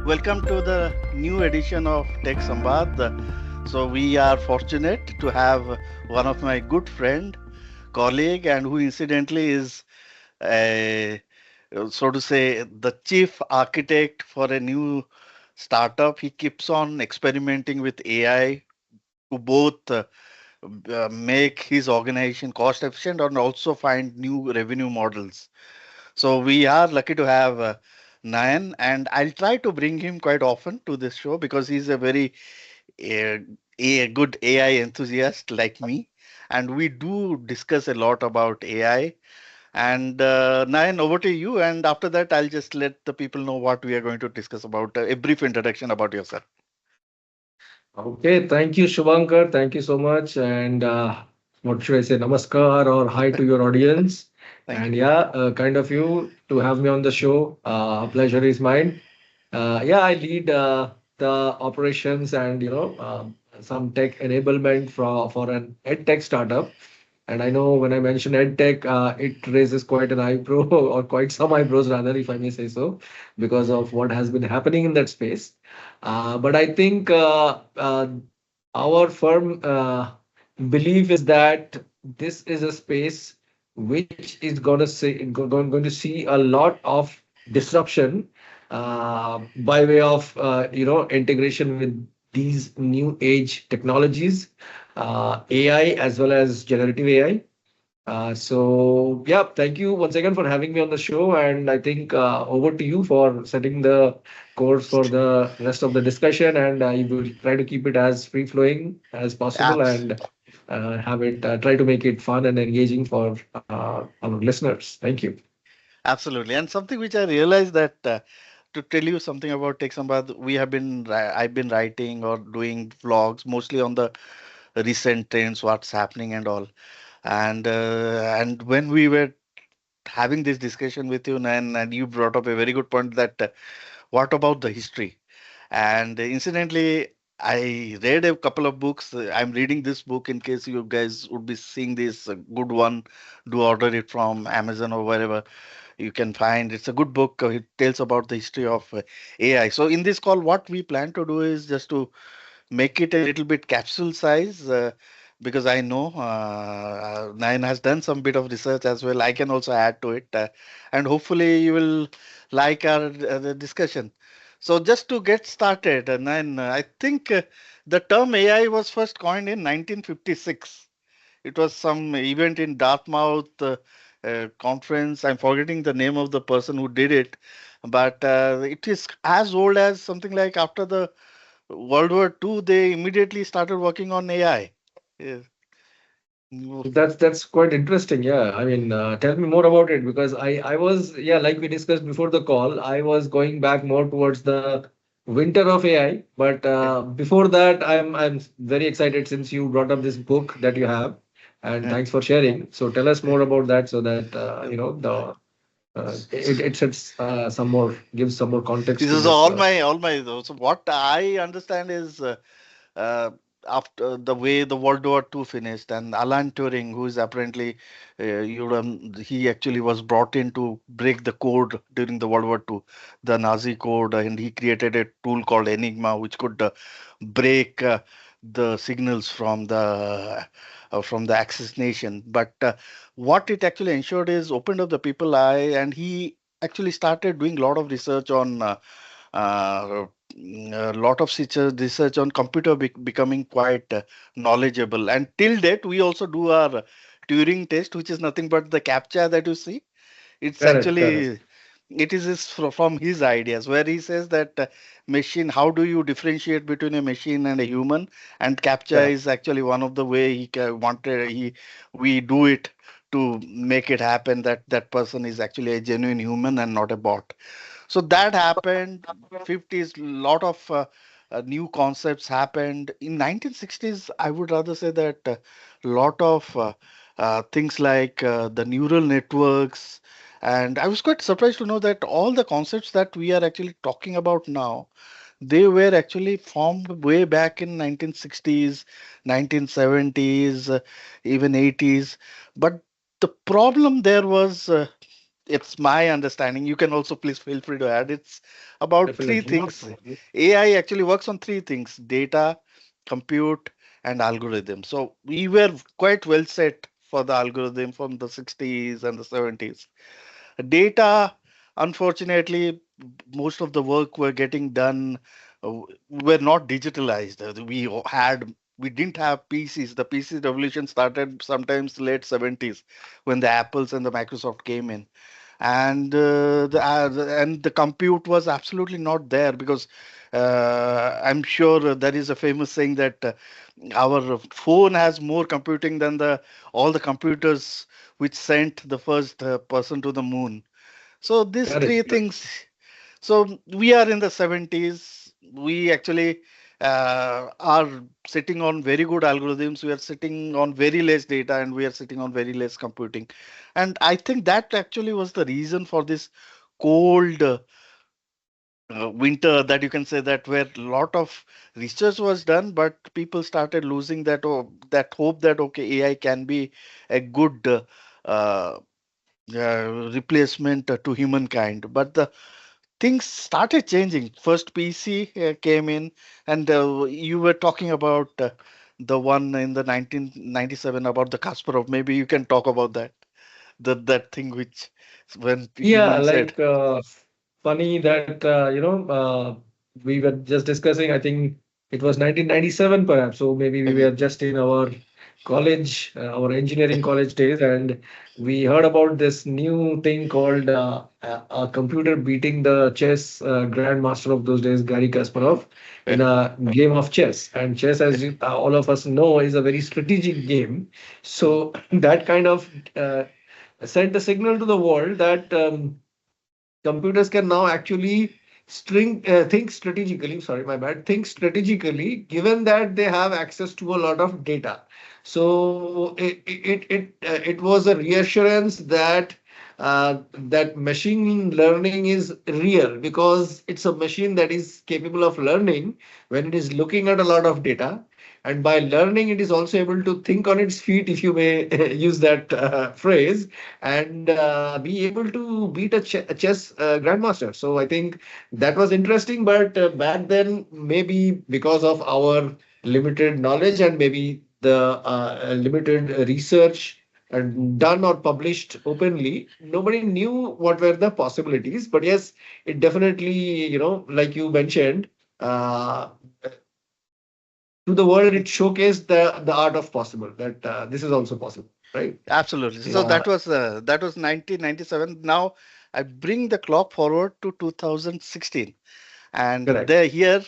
welcome to the new edition of Tech Sambad. So we are fortunate to have one of my good friend, colleague, and who incidentally is a, so to say, the chief architect for a new startup. He keeps on experimenting with AI to both make his organization cost efficient and also find new revenue models. So we are lucky to have Nayan, and I'll try to bring him quite often to this show because he's a very uh, a good AI enthusiast like me, and we do discuss a lot about AI. And Nayan, over to you. And after that, I'll just let the people know what we are going to discuss about. A brief introduction about yourself. Okay, thank you, Shubhankar. Thank you so much. And what should I say? Namaskar or hi to your audience. Thank And you. yeah, kind of you to have me on the show. Pleasure is mine. Yeah, I lead the operations and some tech enablement for an ed tech startup. And I know when I mention edtech, it raises quite an eyebrow or quite some eyebrows rather, if I may say so, because of what has been happening in that space. But I think our firm belief is that this is a space which is going to see a lot of disruption by way of integration with these new age technologies, AI as well as generative AI. So yeah, thank you once again for having me on the show, and I think over to you for setting the course for the rest of the discussion, and I will try to keep it as free flowing as possible Abs- and have it try to make it fun and engaging for our listeners. Thank you. Absolutely. And something which I realized that to tell you something about Tech Sambad, I've been writing or doing vlogs mostly on the recent trends, what's happening and all. And when we were having this discussion with you, and you brought up a very good point that what about the history? And incidentally, I read a couple of books. I'm reading this book in case you guys would be seeing this good one. Do order it from Amazon or wherever you can find. It's a good book. It tells about the history of AI. So in this call, what we plan to do is just to make it a little bit capsule size because I know Nayan has done some bit of research as well. I can also add to it, and hopefully you will like our the discussion. So just to get started, Nayan, I think the term AI was first coined in 1956. It was some event in Dartmouth conference. I'm forgetting the name of the person who did it, but it is as old as something like after the World War II, they immediately started working on AI. Yes. Mm. That's quite interesting. Yeah, I mean, tell me more about it because I was like we discussed before the call, I was going back more towards the winter of AI. But Yeah. before that, I'm very excited since you brought up this book that you have, and Yeah. thanks for sharing. So tell us more about that so that Yeah. the it sets some more gives some more context This to is this. all my. So what I understand is uh, after the way the World War II finished, and Alan Turing, who is apparently he actually was brought in to break the code during the World War II, the Nazi code, and he created a tool called Enigma, which could break the signals from the assassination. But what it actually ensured is opened up the people eye, and he actually started doing a lot of research on. Uh, a lot of research on computer becoming quite knowledgeable, and till date we also do our Turing test, which is nothing but the captcha that you see. It's Correct, correct. actually it is from his ideas where he says that machine, how do you differentiate between a machine and a human, and captcha Yeah. is actually one of the way wanted he we do it to make it happen that that person is actually a genuine human and not a bot. So that happened 50s. Lot of new concepts happened in 1960s. I would rather say that a lot of things like the neural networks, and I was quite surprised to know that all the concepts that we are actually talking about now, they were actually formed way back in 1960s, 1970s, even 80s. But the problem there was it's my understanding. You can also please feel free to add. It's about three Definitely. things. AI actually works on three things: data, compute, and algorithm. So we were quite well set for the algorithm from the 60s and the 70s. Data, unfortunately, most of the work were getting done were not digitalized. We didn't have PCs. The PC revolution started sometimes late 70s when the Apples and the Microsoft came in, and the compute was absolutely not there because I'm sure there is a famous saying that our phone has more computing than the all the computers which sent the first person to the moon. So these three Correct. things. So we are in the 70s. We actually are sitting on very good algorithms. We are sitting on very less data, and we are sitting on very less computing. And I think that actually was the reason for this cold winter, that you can say, that where a lot of research was done, but people started losing that hope that okay, AI can be a good uh, replacement to humankind. But the things started changing. First PC came in, and you were talking about the one in the 1997 about the Kasparov. Maybe you can talk about that thing which when Yeah, humans said. like funny that we were just discussing. I think it was 1997, perhaps. So maybe we were just in our college, our engineering college days, and we heard about this new thing called a computer beating the chess grandmaster of those days, Garry Kasparov, in a game of chess. And chess, as all of us know, is a very strategic game. So that kind of sent a signal to the world that computers can now actually think strategically. Sorry, my bad. Think strategically, given that they have access to a lot of data. So it was a reassurance that that machine learning is real, because it's a machine that is capable of learning when it is looking at a lot of data, and by learning it is also able to think on its feet, if you may use that phrase, and be able to beat a chess grandmaster. So I think that was interesting. But back then, maybe because of our limited knowledge and maybe the limited research done or published openly, nobody knew what were the possibilities. But yes, it definitely, like you mentioned, uh, to the world, it showcased the art of possible, that this is also possible, right? Absolutely. So Yeah, that was 1997. Now I bring the clock forward to 2016, and correct. there here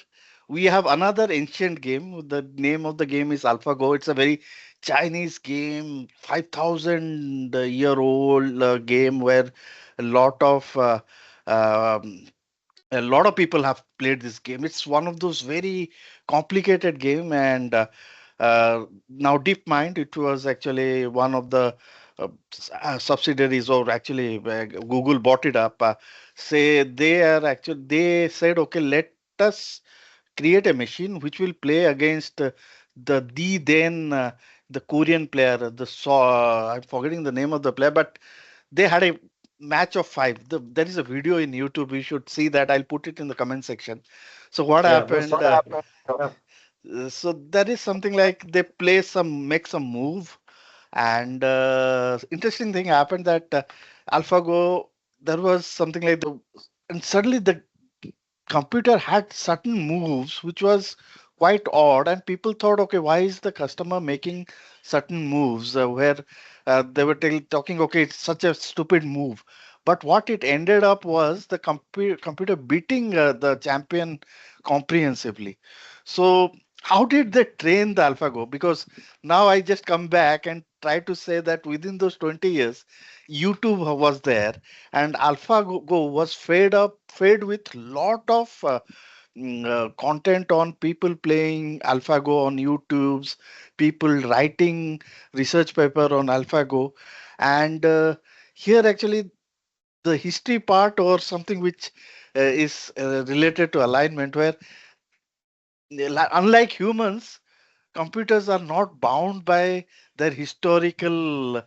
we have another ancient game. The name of the game is AlphaGo. It's a very Chinese game, 5,000 year old game where a lot of uh, um, a lot of people have played this game. It's one of those very complicated game, and now DeepMind, it was actually one of the subsidiaries, or actually Google bought it up. They said, okay, let us create a machine which will play against the then the Korean player, I'm forgetting the name of the player, but they had a match of five. There is a video in YouTube. You should see that. I'll put it in the comment section. So what Yeah, most happened? certainly. Yeah. So there is something like they make some move, and interesting thing happened that AlphaGo, there was something like and suddenly the computer had certain moves which was quite odd, and people thought, okay, why is the customer making certain moves where they were talking, okay, it's such a stupid move. But what it ended up was the computer beating the champion comprehensively. So how did they train the AlphaGo? Because now I just come back and try to say that within those 20 years, YouTube was there, and AlphaGo was fed with lot of content on people playing AlphaGo on YouTube's, people writing research paper on AlphaGo, and here actually the history part or something which is related to alignment, where unlike humans, computers are not bound by their historical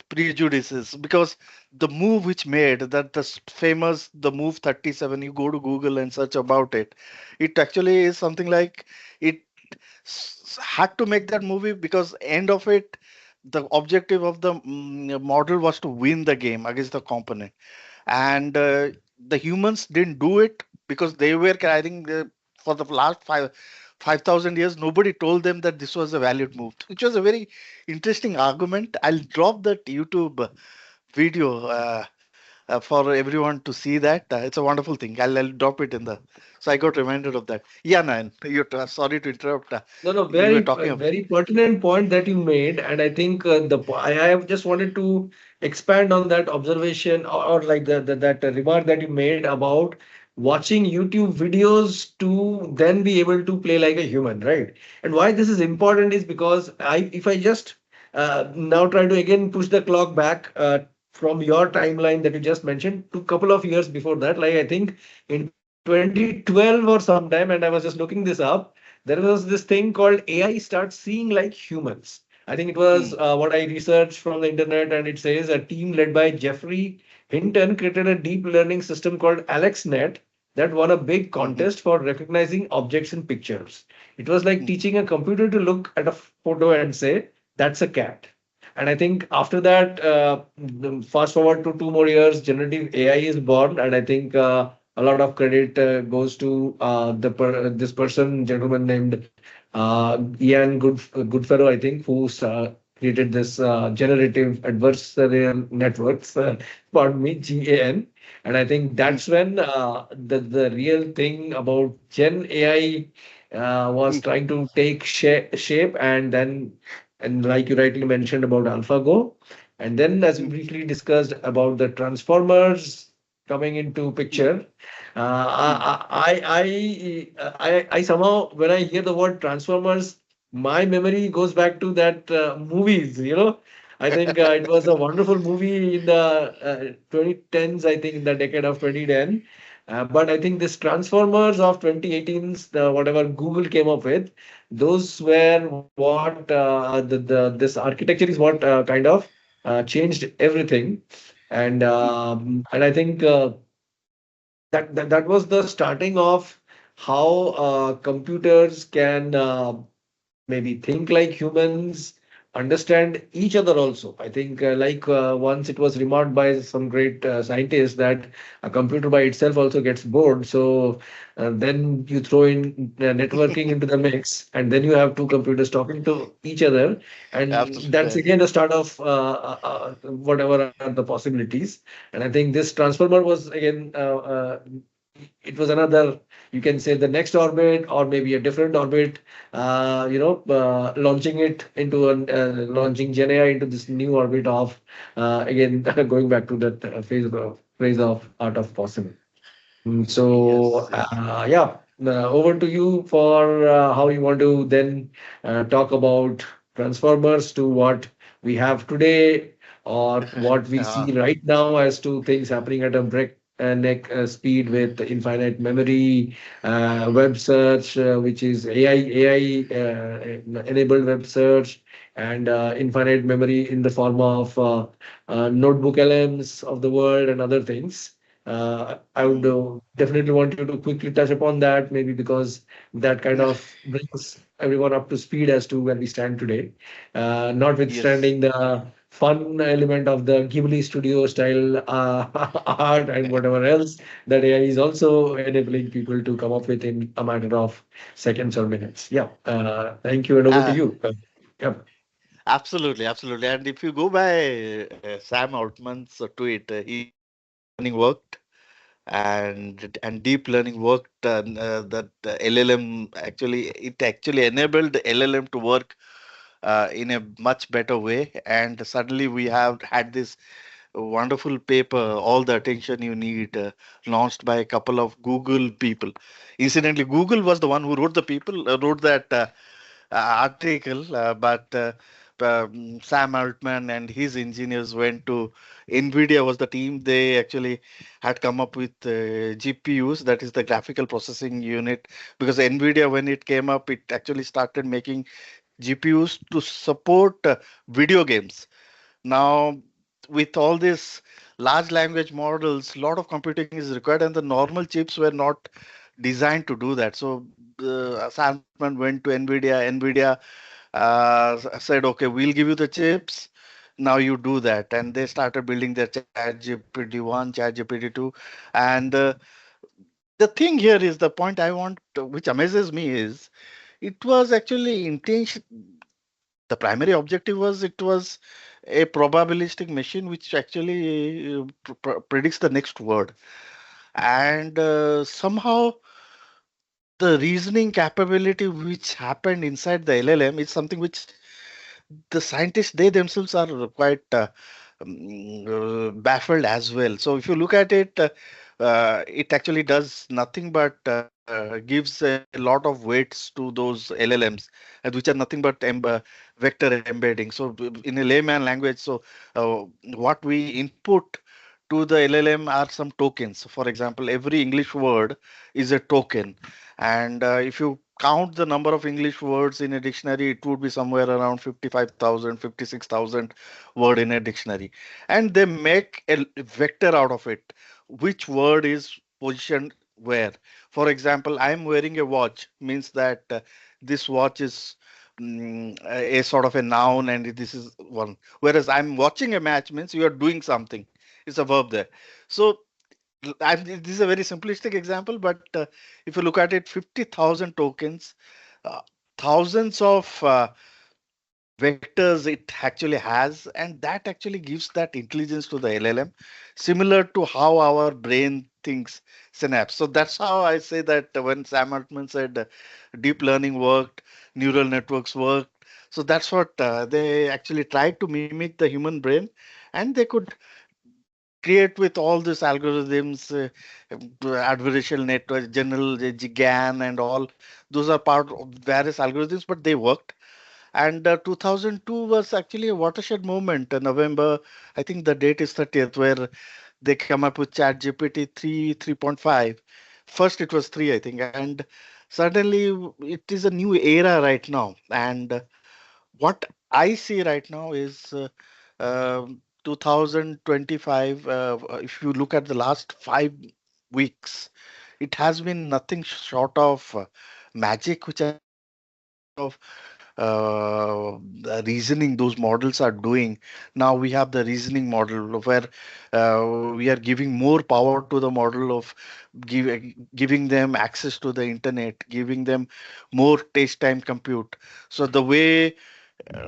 prejudices, because the move which made that famous the move 37, you go to Google and search about it, it actually is something like it had to make that movie because end of it, the objective of the model was to win the game against the component. And the humans didn't do it because they were carrying for the last 5,000 years, nobody told them that this was a valid move, which was a very interesting argument. I'll drop that YouTube video for everyone to see that. It's a wonderful thing. I'll drop it in the. So I got reminded of that. Yeah, Nayan, sorry to interrupt. No, no, You were talking about. very pertinent point that you made, and I think I have just wanted to expand on that observation, or like that remark that you made about watching YouTube videos to then be able to play like a human, right? And why this is important is because if I just now try to again push the clock back from your timeline that you just mentioned to couple of years before that, like I think in 2012 or sometime, and I was just looking this up, there was this thing called AI starts seeing like humans. I think it was Mm, what I researched from the internet, and it says a team led by Jeffrey Hinton created a deep learning system called AlexNet that won a big mhm, contest for recognizing objects in pictures. It was like mhm, teaching a computer to look at a photo and say, that's a cat. And I think after that, fast forward to 2 more years, generative AI is born, and I think a lot of credit goes to this person, gentleman named Ian Goodfellow, I think, who created this generative adversarial networks, pardon me, GAN. And I think mhm, that's when the real thing about Gen AI was mhm, trying to take shape, and then, and like you rightly mentioned about AlphaGo, and then as we mhm, briefly discussed about the transformers coming into mhm, picture. mhm. I somehow, when I hear the word Transformers, my memory goes back to that movies. I think it was a wonderful movie in the 2010s. I think in the decade of 2010. But I think this Transformers of 2018's, the whatever Google came up with, those were what this architecture is what kind of changed everything. And I think that was the starting of how computers can maybe think like humans, understand each other also. I think, once it was remarked by some great scientists that a computer by itself also gets bored. So then you throw in networking into the mix, and then you have two computers talking to each other. And Absolutely, that's I agree. again the start of whatever are the possibilities. And I think this transformer was again it was another, you can say, the next orbit or maybe a different orbit, launching it into launching Gen AI into this new orbit of again going back to that phrase of art of possible. Yes, So yes. yeah, over to you for how you want to then talk about transformers to what we have today, or what we see right now as to things happening at a breakneck speed with infinite memory, web search, which is AI enabled web search, and infinite memory in the form of notebook LMs of the world and other things. I would Mm, definitely want you to quickly touch upon that, maybe because that kind of brings everyone up to speed as to where we stand today. yes. Notwithstanding the fun element of the Ghibli studio style art and whatever else that AI is also enabling people to come up with in a matter of seconds or minutes. Yeah. Thank you, and over to Uh, you. Yeah. Absolutely, absolutely. And if you go by Sam Altman's tweet, he said deep learning worked, and deep learning worked, that LLM actually, it actually enabled the LLM to work in a much better way. And suddenly we have had this wonderful paper, All the Attention You Need, launched by a couple of Google people. Incidentally, Google was the one who wrote that article, but Sam Altman and his engineers went to NVIDIA was the team. They actually had come up with GPUs, that is the graphical processing unit, because NVIDIA, when it came up, it actually started making GPUs to support video games. Now, with all these large language models, a lot of computing is required, and the normal chips were not designed to do that. So, Sam Altman went to NVIDIA. NVIDIA said, "Okay, we'll give you the chips. Now you do that." And they started building their ChatGPT 1, ChatGPT 2, and the thing here is the point I want, which amazes me, is it was actually intention. The primary objective was it was a probabilistic machine which actually predicts the next word, and somehow the reasoning capability which happened inside the LLM is something which the scientists they themselves are quite baffled as well. So if you look at it, it actually does nothing but gives a lot of weights to those LLMs, which are nothing but vector embedding. So in a layman language, so what we input to the LLM are some tokens. For example, every English word is a token, and if you count the number of English words in a dictionary, it would be somewhere around 55,000, 56,000 word in a dictionary. And they make a vector out of it. Which word is positioned where? For example, I'm wearing a watch, means that this watch is a sort of a noun and this is one. Whereas I'm watching a match means you are doing something. It's a verb there. So this is a very simplistic example, but if you look at it, 50,000 tokens, uh, thousands of vectors it actually has, and that actually gives that intelligence to the LLM, similar to how our brain thinks synapse. So that's how I say that when Sam Altman said deep learning worked, neural networks worked. So that's what they actually tried to mimic the human brain, and they could create with all these algorithms, adversarial network, general GAN, and all. Those are part of various algorithms, but they worked. And 2002 was actually a watershed moment. November, I think the date is 30th, where they come up with ChatGPT 3, 3.5. First, it was 3, I think, and suddenly it is a new era right now. And what I see right now is 2025. If you look at the last 5 weeks, it has been nothing short of magic, which has happened in terms of the reasoning those models are doing. Now we have the reasoning model where we are giving more power to the model of giving them access to the internet, giving them more taste time compute. So the way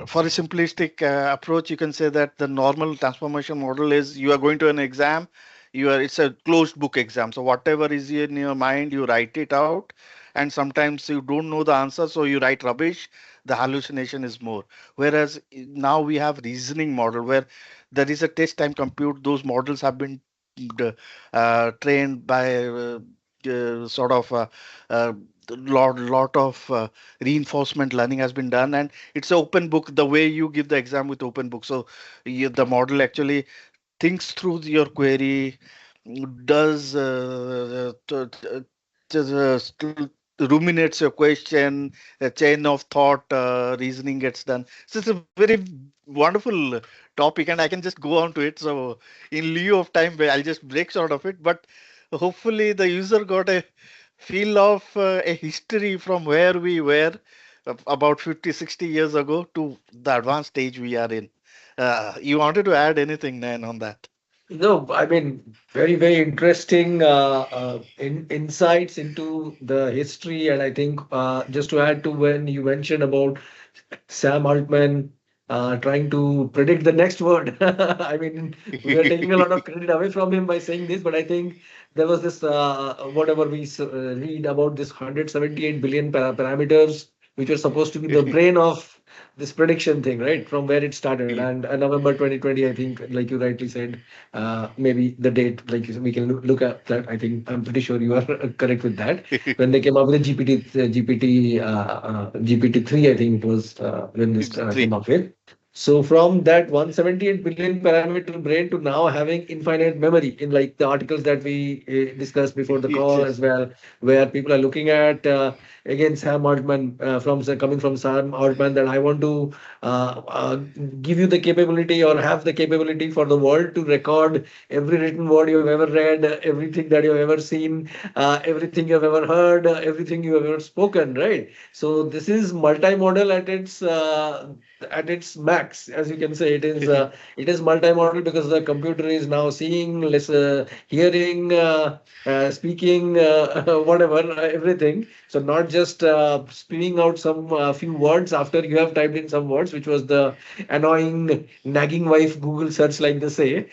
for a simplistic approach, you can say that the normal transformation model is you are going to an exam, you are it's a closed book exam. So whatever is in your mind, you write it out, and sometimes you don't know the answer, so you write rubbish. The hallucination is more. Whereas now we have reasoning model where there is a test time compute. Those models have been trained by sort of uh, lot of reinforcement learning has been done, and it's an open book the way you give the exam with open book. So the model actually thinks through your query, does ruminates your question, a chain of thought reasoning gets done. So it's a very wonderful topic, and I can just go on to it. So in lieu of time, I'll just break short of it, but hopefully the user got a feel of a history from where we were about 50, 60 years ago to the advanced stage we are in. You wanted to add anything, Nan, on that? No, I mean, very, very interesting insights into the history. And I think just to add to when you mentioned about Sam Altman trying to predict the next word. I mean, we are taking a lot of credit away from him by saying this, but I think there was this whatever we read about this 178 billion parameters, which were supposed to be the brain of this prediction thing, right? From where it started. And November 2020, I think, like you rightly said, maybe the date, like we can look at that. I think I'm pretty sure you are correct with that. When they came up with the GPT 3, I think it was when this It's came three. up with. So from that 178 billion parameter brain to now having infinite memory in like the articles that we discussed before the Yes, call yes. as well, where people are looking at again Sam Altman coming from Sam Altman that I want to give you the capability or have the capability for the world to record every written word you've ever read, everything that you've ever seen, everything you've ever heard, everything you've ever spoken, right? So this is multimodal at its max, as you can say. It is multimodal because the computer is now seeing, hearing, speaking, whatever, everything. So not just spewing out some few words after you have typed in some words, which was the annoying nagging wife Google search, like they say.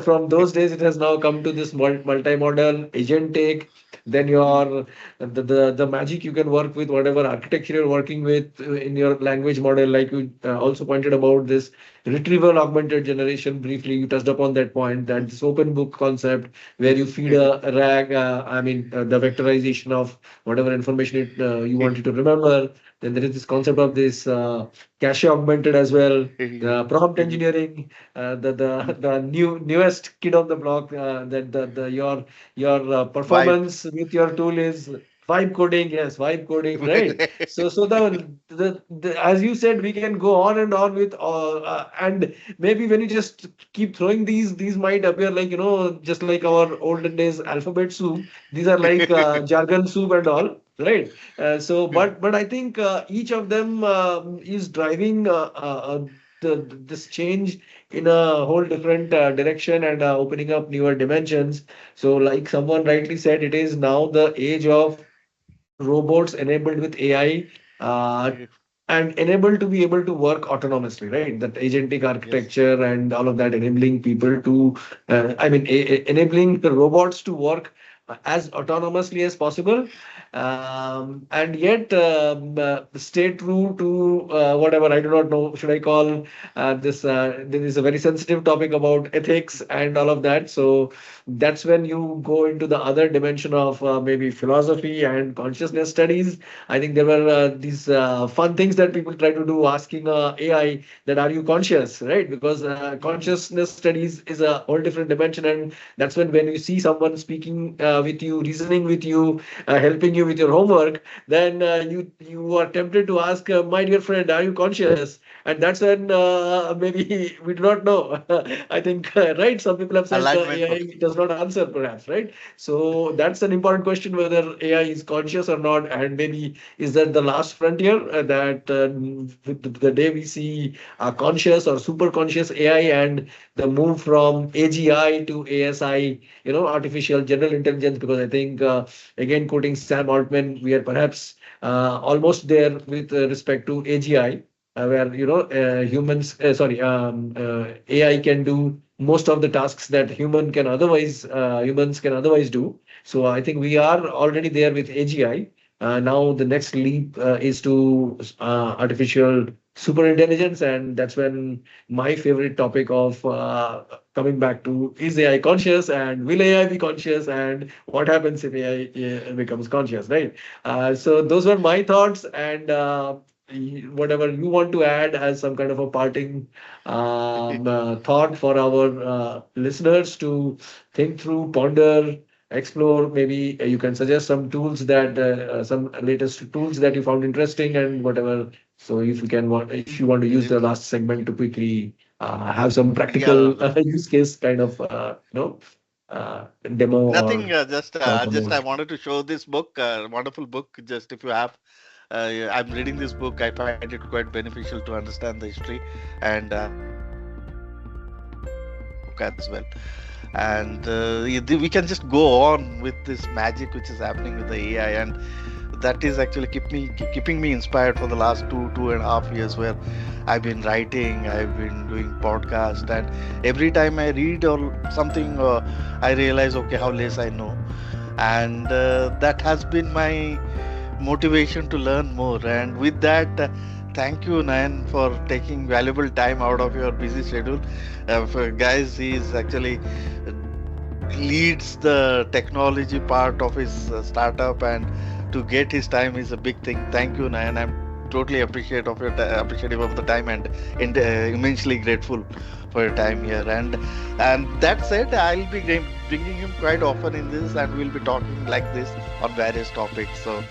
From those days, it has now come to this multimodal agentic. Then your the magic you can work with whatever architecture you're working with in your language model, like you also pointed about this retrieval augmented generation. Briefly you touched upon that point, that this open book concept where you feed a rag, the vectorization of whatever information you want it to remember. Then there is this concept of this cache augmented as well, prompt engineering, the newest kid on the block, that the your Vibe. performance with your tool is vibe coding. Yes, vibe coding, right? So the as you said, we can go on and on with and maybe when you just keep throwing these might appear like, just like our olden days alphabet soup. These are like jargon soup and all, right? But I think each of them is driving this change in a whole different direction and opening up newer dimensions. So, like someone rightly said, it is now the age of robots enabled with AI, uh, and enabled to be able to work autonomously, right? That agentic Yes. architecture and all of that, enabling people to, enabling the robots to work as autonomously as possible, and yet stay true to whatever, I do not know, should I call this? This is a very sensitive topic about ethics and all of that. So that's when you go into the other dimension of maybe philosophy and consciousness studies. I think there were these fun things that people try to do, asking AI that are you conscious, right? Because consciousness studies is a whole different dimension, and that's when you see someone speaking with you, reasoning with you, helping you with your homework, then you are tempted to ask, my dear friend, are you conscious? And that's when maybe we do not know. I think, right? Some people have said Alignment AI was. does not answer, perhaps, right? So that's an important question, whether AI is conscious or not, and maybe is that the last frontier, that with the day we see conscious or super conscious AI, and the move from AGI to ASI, artificial general intelligence. Because I think, again, quoting Sam Altman, we are perhaps almost there with respect to AGI, where AI can do most of the tasks that humans can otherwise do. So I think we are already there with AGI. Now the next leap is to artificial super intelligence, and that's when my favorite topic of coming back to, is AI conscious, and will AI be conscious, and what happens if AI becomes conscious, right? So those were my thoughts, and whatever you want to add as some kind of a parting thought for our listeners to think through, ponder, explore. Maybe you can suggest some tools some latest tools that you found interesting and whatever. So if you want to use the If, last segment to quickly have some yeah, practical use case kind of, demo or nothing. thoughts on Just I those. wanted to show this book, wonderful book. Just if you have, I'm reading this book. I find it quite beneficial to understand the history, and book as well. And we can just go on with this magic which is happening with the AI, and that is actually keeping me inspired for the last 2.5 years, where I've been writing, I've been doing podcast, and every time I read or something, I realize, okay, how less I know. And that has been my motivation to learn more. And with that, thank you, Nayan, for taking valuable time out of your busy schedule. For guys, he's actually leads the technology part of his startup, and to get his time is a big thing. Thank you, Nayan. totally appreciative of the time, and immensely grateful for your time here. And that said, I'll be bringing him quite often in this, and we'll be talking like this on various topics. So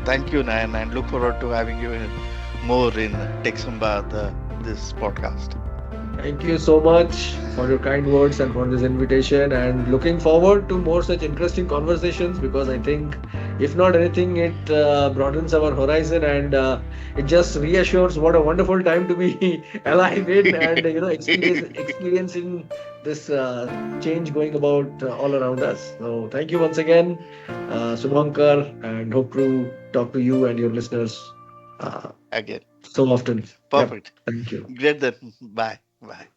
thank you, Nayan, and look forward to having you more in Texamba, this podcast. Thank you so much for your kind words and for this invitation. And looking forward to more such interesting conversations because I think, if not anything, it broadens our horizon and it just reassures what a wonderful time to be alive in and experiencing this change going about all around us. So thank you once again, Subhankar, and hope to talk to you and your listeners uh, Again, so often. Yep. perfect. Thank you. Great then. Bye. Bye.